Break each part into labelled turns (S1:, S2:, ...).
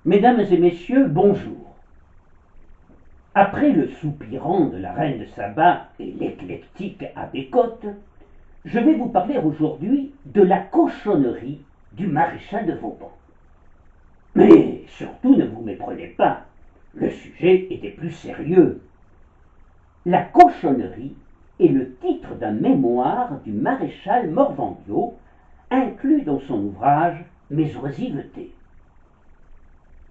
S1: Mesdames et messieurs, bonjour. Après le soupirant de la reine de Saba et l'éclectique abbé Cotte, je vais vous parler aujourd'hui de la cochonnerie du maréchal de Vauban. Mais surtout ne vous méprenez pas, le sujet était plus sérieux. La cochonnerie est le titre d'un mémoire du maréchal Morvandiau, inclus dans son ouvrage Mes oisivetés.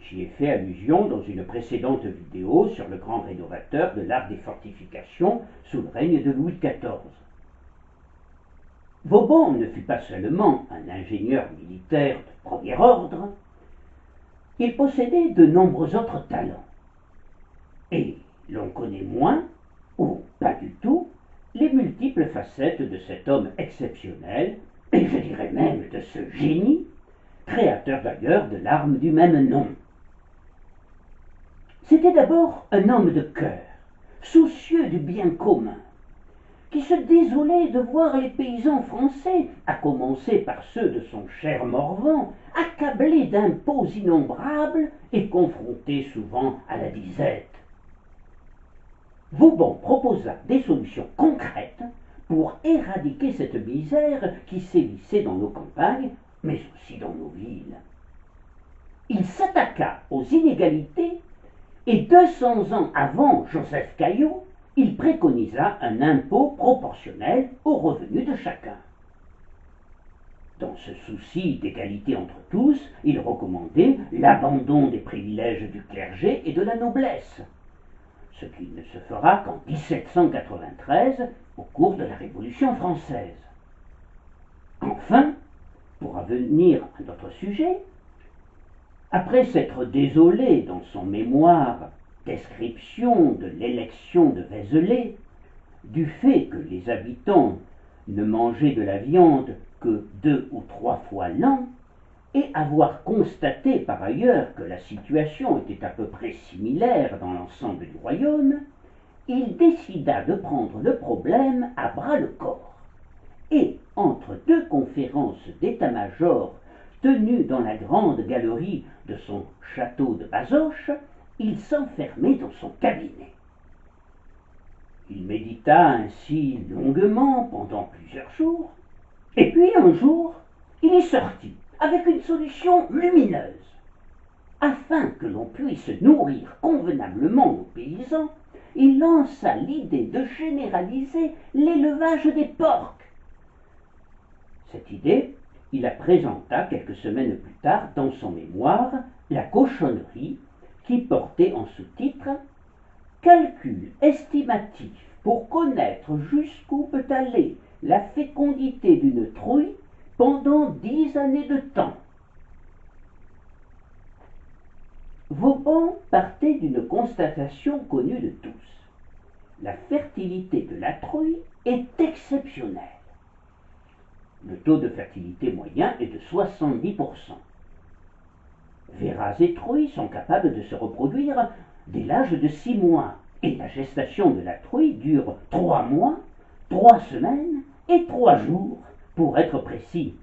S1: J'y ai fait allusion dans une précédente vidéo sur le grand rénovateur de l'art des fortifications sous le règne de Louis XIV. Vauban ne fut pas seulement un ingénieur militaire de premier ordre, il possédait de nombreux autres talents. Et l'on connaît moins, ou pas du tout, les multiples facettes de cet homme exceptionnel, et je dirais même de ce génie, créateur d'ailleurs de l'arme du même nom. C'était d'abord un homme de cœur, soucieux du bien commun, qui se désolait de voir les paysans français, à commencer par ceux de son cher Morvan, accablés d'impôts innombrables et confrontés souvent à la disette. Vauban proposa des solutions concrètes pour éradiquer cette misère qui sévissait dans nos campagnes, mais aussi dans nos villes. Il s'attaqua aux inégalités et 200 ans avant Joseph Caillaux, il préconisa un impôt proportionnel aux revenus de chacun. Dans ce souci d'égalité entre tous, il recommandait l'abandon des privilèges du clergé et de la noblesse, ce qui ne se fera qu'en 1793, au cours de la Révolution française. Enfin, pour revenir à notre sujet, après s'être désolé dans son mémoire Description de l'élection de Vézelay du fait que les habitants ne mangeaient de la viande que 2 ou 3 fois l'an, et avoir constaté par ailleurs que la situation était à peu près similaire dans l'ensemble du royaume, il décida de prendre le problème à bras-le-corps, et entre deux conférences d'état-major tenues dans la grande galerie de son château de Bazoches, il s'enfermait dans son cabinet. Il médita ainsi longuement pendant plusieurs jours, et puis un jour, il y sortit avec une solution lumineuse. Afin que l'on puisse nourrir convenablement nos paysans, il lança l'idée de généraliser l'élevage des porcs. Cette idée, il la présenta quelques semaines plus tard dans son mémoire La cochonnerie, qui portait en sous-titre Calcul estimatif pour connaître jusqu'où peut aller la fécondité d'une truie pendant 10 années de temps. Vauban partait d'une constatation connue de tous. La fertilité de la truie est exceptionnelle. Le taux de fertilité moyen est de 70%. Verras et truies sont capables de se reproduire dès l'âge de 6 mois, et la gestation de la truie dure 3 mois, 3 semaines et 3 jours, pour être précis.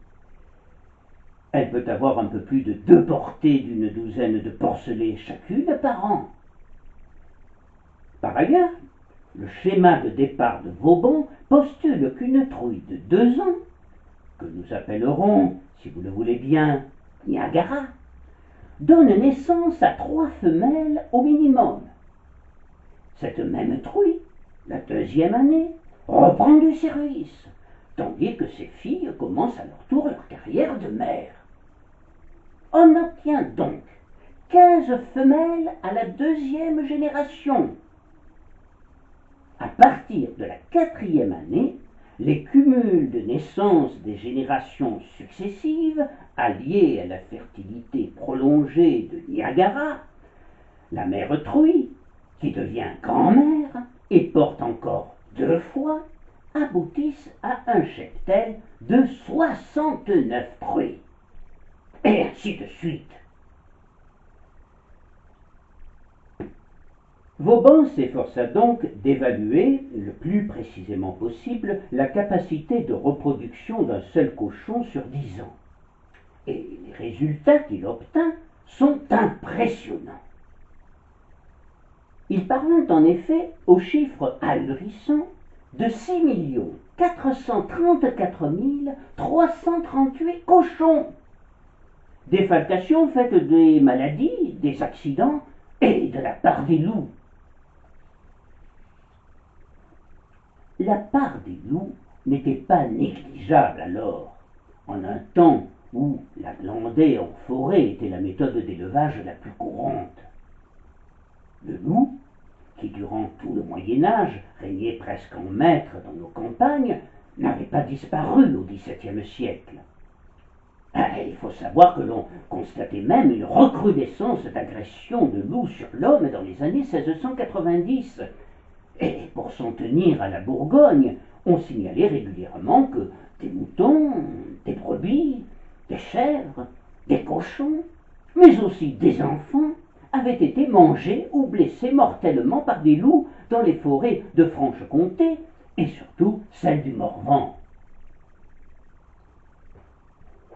S1: Elle peut avoir un peu plus de 2 portées d'une douzaine de porcelets chacune par an. Par ailleurs, le schéma de départ de Vauban postule qu'une truie de 2 ans, que nous appellerons, si vous le voulez bien, Niagara, donne naissance à 3 femelles au minimum. Cette même truie, la 2e année, reprend du service, tandis que ses filles commencent à leur tour leur carrière de mère. On obtient donc 15 femelles à la 2e génération. À partir de la 4e année, les cumuls de naissance des générations successives, alliés à la fertilité prolongée de Niagara, la mère truie, qui devient grand-mère et porte encore 2 fois, aboutissent à un cheptel de 69 truies. Et ainsi de suite. Vauban s'efforça donc d'évaluer le plus précisément possible la capacité de reproduction d'un seul cochon sur 10 ans. Et les résultats qu'il obtint sont impressionnants. Il parvint en effet au chiffre ahurissant de 6 434 338 cochons. Défalcation faite des maladies, des accidents et de la part des loups. La part des loups n'était pas négligeable alors, en un temps où la glandée en forêt était la méthode d'élevage la plus courante. Le loup, qui durant tout le Moyen-Âge régnait presque en maître dans nos campagnes, n'avait pas disparu au XVIIe siècle. Il faut savoir que l'on constatait même une recrudescence d'agressions de loups sur l'homme dans les années 1690. Et pour s'en tenir à la Bourgogne, on signalait régulièrement que des moutons, des brebis, des chèvres, des cochons, mais aussi des enfants, avaient été mangés ou blessés mortellement par des loups dans les forêts de Franche-Comté et surtout celles du Morvan.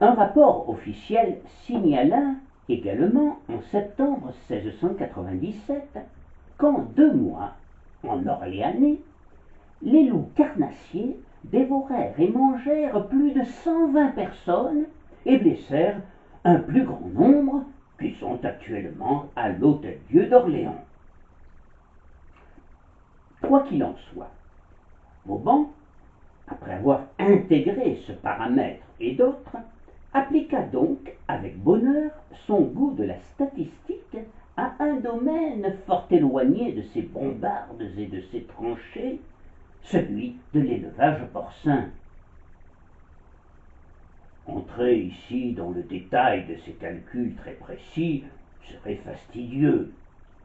S1: Un rapport officiel signala également en septembre 1697 qu'en 2 mois, en Orléanais, les loups carnassiers dévorèrent et mangèrent plus de 120 personnes et blessèrent un plus grand nombre qui sont actuellement à l'Hôtel-Dieu d'Orléans. Quoi qu'il en soit, Vauban, après avoir intégré ce paramètre et d'autres, appliqua donc avec bonheur son goût de la statistique à un domaine fort éloigné de ses bombardes et de ses tranchées, celui de l'élevage porcin. Entrer ici dans le détail de ces calculs très précis serait fastidieux,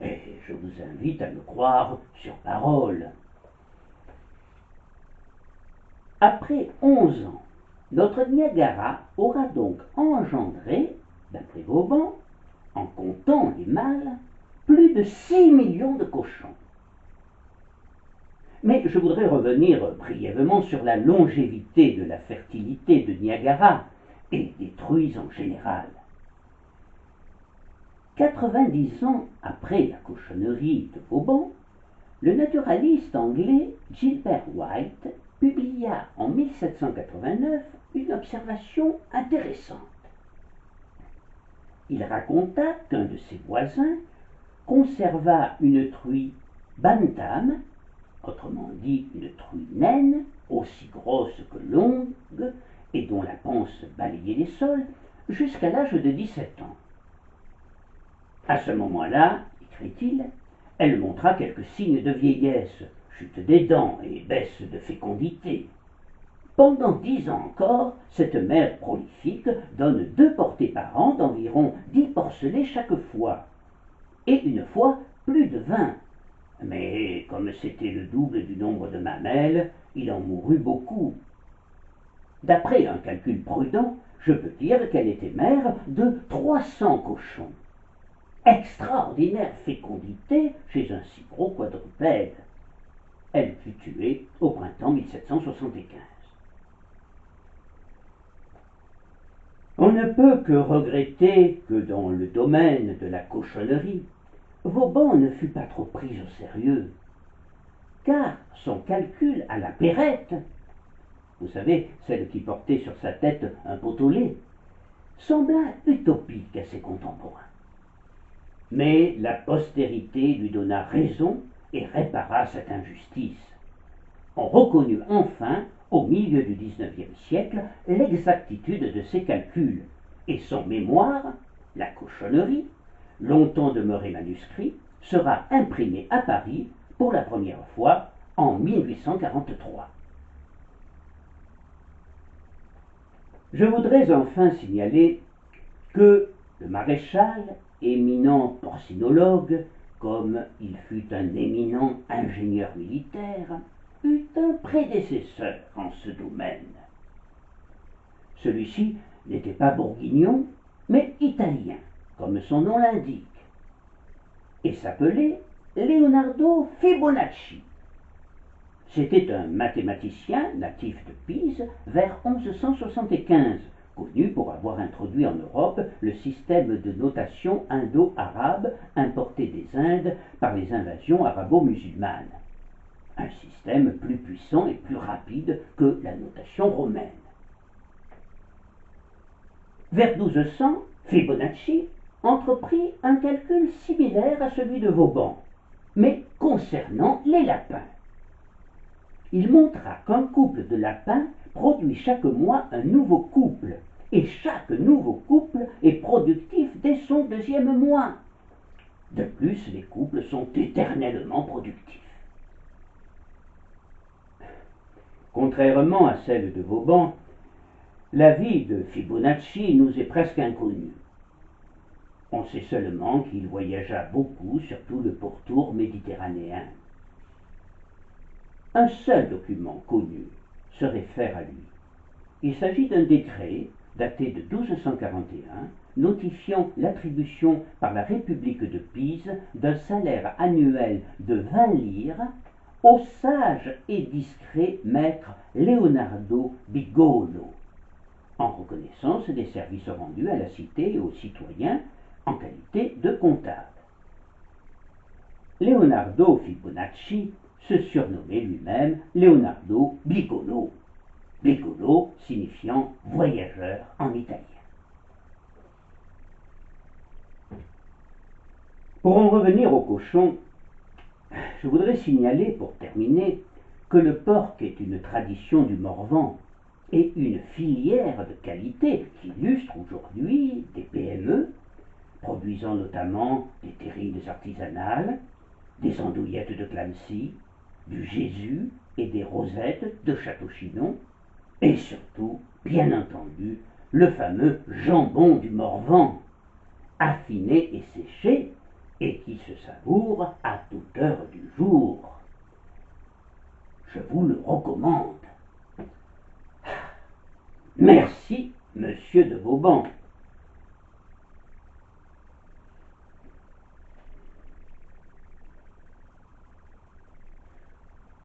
S1: et je vous invite à me croire sur parole. Après 11 ans, notre Niagara aura donc engendré, d'après Vauban, en comptant les mâles, plus de 6 millions de cochons. Mais je voudrais revenir brièvement sur la longévité de la fertilité de Niagara et des truies en général. 90 ans après la cochonnerie de Vauban, le naturaliste anglais Gilbert White publia en 1789 une observation intéressante. Il raconta qu'un de ses voisins conserva une truie bantam, autrement dit une truie naine, aussi grosse que longue et dont la panse balayait les sols, jusqu'à l'âge de 17 ans. À ce moment-là, écrit-il, elle montra quelques signes de vieillesse, chute des dents et baisse de fécondité. Pendant 10 ans encore, cette mère prolifique donne 2 portées par an d'environ 10 porcelets chaque fois, et une fois plus de 20. Mais comme c'était le double du nombre de mamelles, il en mourut beaucoup. D'après un calcul prudent, je peux dire qu'elle était mère de 300 cochons. Extraordinaire fécondité chez un si gros quadrupède. Elle fut tuée au printemps 1775. On ne peut que regretter que dans le domaine de la cochonnerie, Vauban ne fut pas trop pris au sérieux, car son calcul à la Perrette, vous savez, celle qui portait sur sa tête un pot au lait, sembla utopique à ses contemporains. Mais la postérité lui donna raison et répara cette injustice. On reconnut enfin, au milieu du XIXe siècle, l'exactitude de ses calculs, et son mémoire, La cochonnerie, longtemps demeuré manuscrit, sera imprimé à Paris pour la première fois en 1843. Je voudrais enfin signaler que le maréchal, éminent porcinologue, comme il fut un éminent ingénieur militaire, eut un prédécesseur en ce domaine. Celui-ci n'était pas bourguignon, mais italien, comme son nom l'indique, et s'appelait Leonardo Fibonacci. C'était un mathématicien natif de Pise vers 1175, connu pour avoir introduit en Europe le système de notation indo-arabe importé des Indes par les invasions arabo-musulmanes. Un système plus puissant et plus rapide que la notation romaine. Vers 1200, Fibonacci entreprit un calcul similaire à celui de Vauban, mais concernant les lapins. Il montra qu'un couple de lapins produit chaque mois un nouveau couple, et chaque nouveau couple est productif dès son deuxième mois. De plus, les couples sont éternellement productifs. Contrairement à celle de Vauban, la vie de Fibonacci nous est presque inconnue. On sait seulement qu'il voyagea beaucoup sur tout le pourtour méditerranéen. Un seul document connu se réfère à lui. Il s'agit d'un décret daté de 1241 notifiant l'attribution par la République de Pise d'un salaire annuel de 20 lires au sage et discret maître Leonardo Bigolo, en reconnaissance des services rendus à la cité et aux citoyens en qualité de comptable. Leonardo Fibonacci se surnommait lui-même Leonardo Bigolo, Bigolo signifiant voyageur en italien. Pour en revenir au cochon, je voudrais signaler pour terminer que le porc est une tradition du Morvan et une filière de qualité qui illustre aujourd'hui des PME produisant notamment des terrines artisanales, des andouillettes de Clancy, du Jésus et des rosettes de Château-Chinon, et surtout, bien entendu, le fameux jambon du Morvan, affiné et séché, et qui se savoure à toute heure du jour. Je vous le recommande. Merci, monsieur de Vauban.